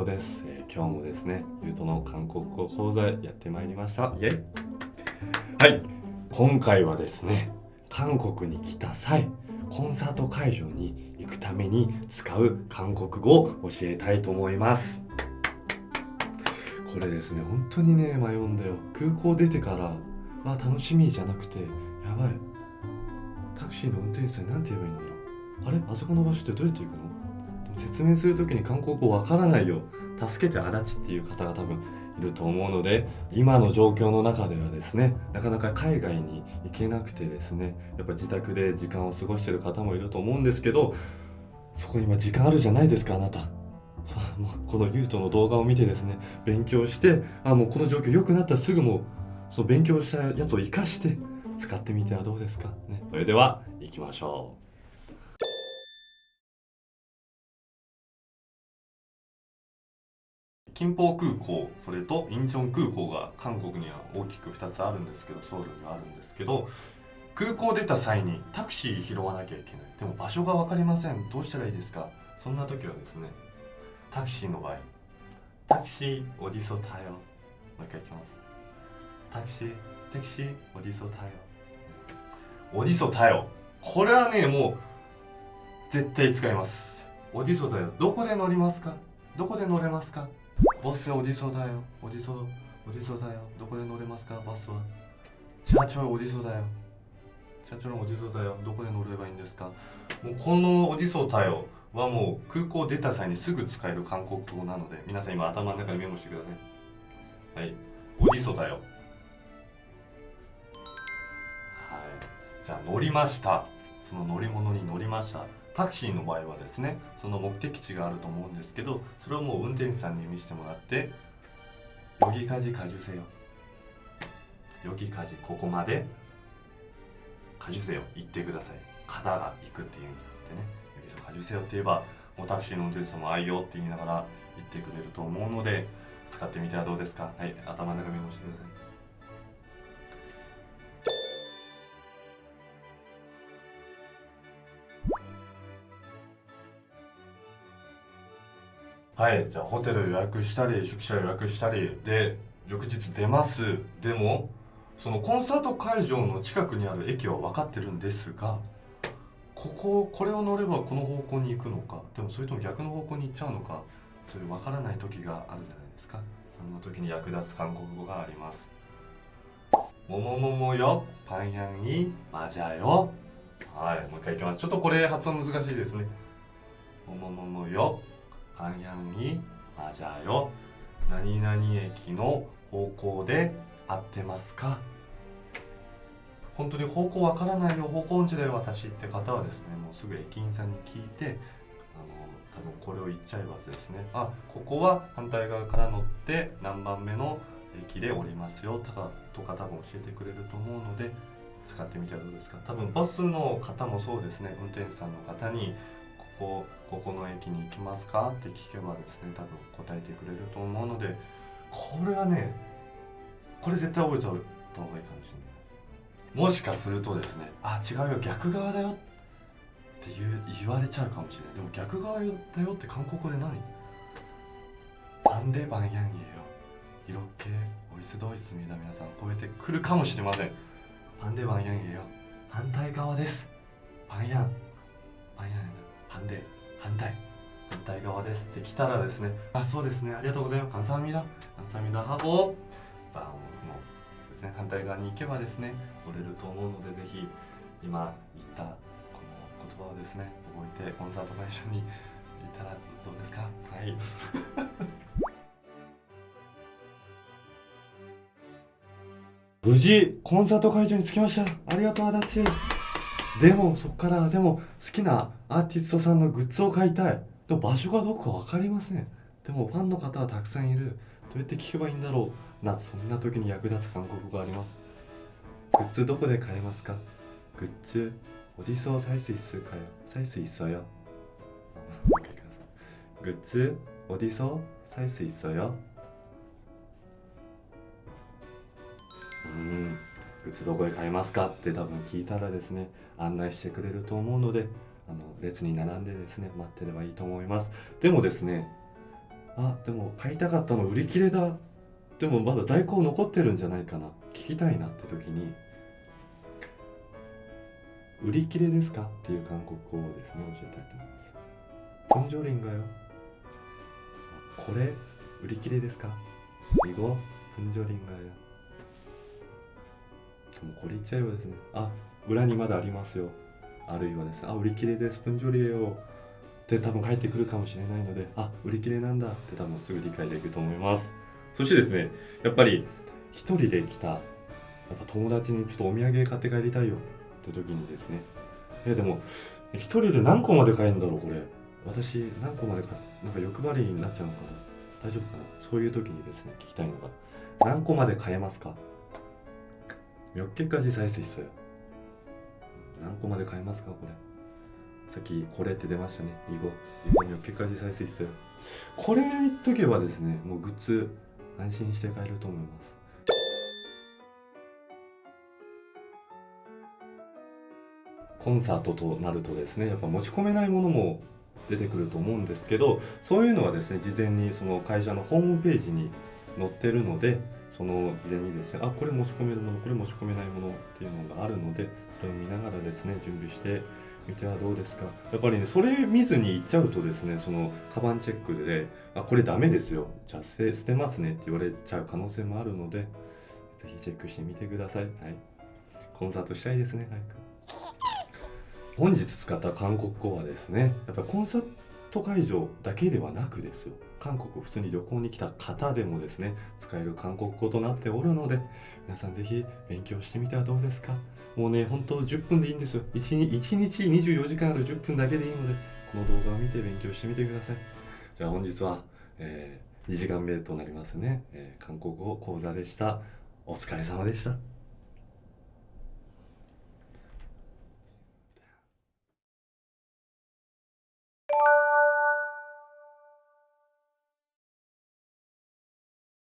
です。今日もですね、ゆうとの韓国語講座やってまいりました。イェイ。はい、今回はですね、韓国に来た際、コンサート会場に行くために使う韓国語を教えたいと思います。これですね、本当にね、迷うんだよ。空港出てから、楽しみじゃなくて、やばい。タクシーの運転手さんに何て言えばいいんだろう。あれ、あそこの場所ってどうやって行くの？説明するときに韓国語わからないよ、助けてあだちっていう方が多分いると思うので、今の状況の中ではですね、なかなか海外に行けなくてですね、やっぱ自宅で時間を過ごしている方もいると思うんですけど、そこに今時間あるじゃないですか、あなた。もうこのゆうとの動画を見てですね、勉強して、もうこの状況良くなったらすぐもうその勉強したやつを生かして使ってみてはどうですかね。それでは行きましょう。金浦空港、それとインチョン空港が韓国には大きく2つあるんですけど、ソウルにはあるんですけど、空港出た際にタクシー拾わなきゃいけない。でも場所が分かりません。どうしたらいいですか？そんな時はですね、タクシーの場合、タクシー어디서タよ。もう一回いきます。タクシー어디서タよ。어디서タよ。これはね、もう絶対使います。어디서タよ。どこで乗りますか？どこで乗れますか？버스 어디서 타요? 어디서 타요? どこで乗れますか? 버스は지하철 어디서 타요? 지하철은 어디서 타요? どこで乗ればいいんですか？もうこの어디서 타요はもう空港出た際にすぐ使える韓国語なので、皆さん今頭の中にメモしてください。はい、어디서 타요。はい、じゃあ乗りました。その乗り物に乗りました。タクシーの場合はですね、その目的地があると思うんですけど、それをもう運転手さんに見せてもらって、여기까지 가주세요。여기까지、ここまで가주세요、行ってください。方が行くっていう意味なんでね、여기서 가주세요って言えば、もうタクシーの運転手さんもあいよって言いながら言ってくれると思うので、使ってみてはどうですか？はい、頭の中メモしてください。はい、じゃあホテル予約したり宿舎予約したりで翌日出ます。でもそのコンサート会場の近くにある駅は分かってるんですが、これを乗ればこの方向に行くのか、でもそれとも逆の方向に行っちゃうのか、そういう分からない時があるじゃないですか。そんな時に役立つ韓国語があります。뭐뭐뭐뭐역 방향이 맞아요。はい、もう一回いきます。ちょっとこれ発音難しいですね。뭐뭐뭐뭐역 방향이 맞아요。何々駅の方向で合ってますか？本当に方向わからないよ、方向音痴だよ私って方はですね、もうすぐ駅員さんに聞いて、多分これを言っちゃえばですね、ここは反対側から乗って何番目の駅で降りますよとか多分教えてくれると思うので、使ってみてはどうですか？多分バスの方もそうですね、運転手さんの方にここの駅に行きますかって聞けばですね、多分答えてくれると思うので、これはね、これ絶対覚えた方がいいかもしれない。もしかするとですね、違うよ、逆側だよって言われちゃうかもしれない。でも逆側だよって韓国語で何？반대 방향이에요。이렇게 올 수도 있습니다。皆さん覚えてくるかもしれません。반대 방향이에요。反対側です。방향反対側ですって来たらですね、そうですね、ありがとうございます、감사합니다 하고、もうそうですね、反対側に行けばですね、乗れると思うので、ぜひ今言ったこの言葉をですね、覚えてコンサート会場に行ったらどうですか？はい。無事コンサート会場に着きました。ありがとう、あだち。でもそこから好きなアーティストさんのグッズを買いたい。でも場所がどこか分かりません。でもファンの方はたくさんいる。どうやって聞けばいいんだろうな、そんな時に役立つ韓国語があります。グッズどこで買えますか？グッズ어디서 살 수 있을까요？살 수 있어요。グッズ어디서 살 수 있어요？グッズどこで買えますかって多分聞いたらですね、案内してくれると思うので、列に並んでですね、待ってればいいと思います。でもですね、あ、でも買いたかったの売り切れだ、でもまだ在庫残ってるんじゃないかな、聞きたいなって時に、売り切れですかっていう韓国語をですね教えたいと思います。분절인가요?これ売り切れですか？이거 분절인가요? もうこれ言っちゃえばですね、あ、裏にまだありますよ、あるいはですね、あ、売り切れです、분절이에요って多分返ってくるかもしれないので、あ、売り切れなんだって多分すぐ理解できると思います。そしてですね、やっぱり一人で来たやっぱ友達にちょっとお土産買って帰りたいよって時にですね、でも一人で何個まで買えるんだろうこれ、私何個まで買なんか欲張りになっちゃうのかな、大丈夫かな、そういう時にですね聞きたいのが、何個まで買えますか？몇 개까지 살 수 있어요? 何個まで買えますか？これさっきこれって出ましたね。이거 몇 개까지 살 수 있어요? これ言っとけばですね、もうグッズ安心して買えると思います。コンサートとなるとですね、やっぱ持ち込めないものも出てくると思うんですけど、そういうのはですね、事前にその会社のホームページに載ってるので、その事前にですね、あ、これ持ち込めるもの、これ持ち込めないものっていうのがあるので、それを見ながらですね、準備してみてはどうですか。やっぱりね、それ見ずに行っちゃうとですね、そのカバンチェックで、あ、これダメですよ、じゃあ捨てますねって言われちゃう可能性もあるので、ぜひチェックしてみてください。はい。コンサートしたいですね、早く。本日使った韓国語はですね、やっぱりコンサート会場だけではなくですよ、韓国普通に旅行に来た方でもですね使える韓国語となっておるので、皆さんぜひ勉強してみてはどうですか。もうね、本当10分でいいんですよ。1日24時間ある10分だけでいいので、この動画を見て勉強してみてください。じゃあ本日は、2時間目となりますね、韓国語講座でした。お疲れ様でした。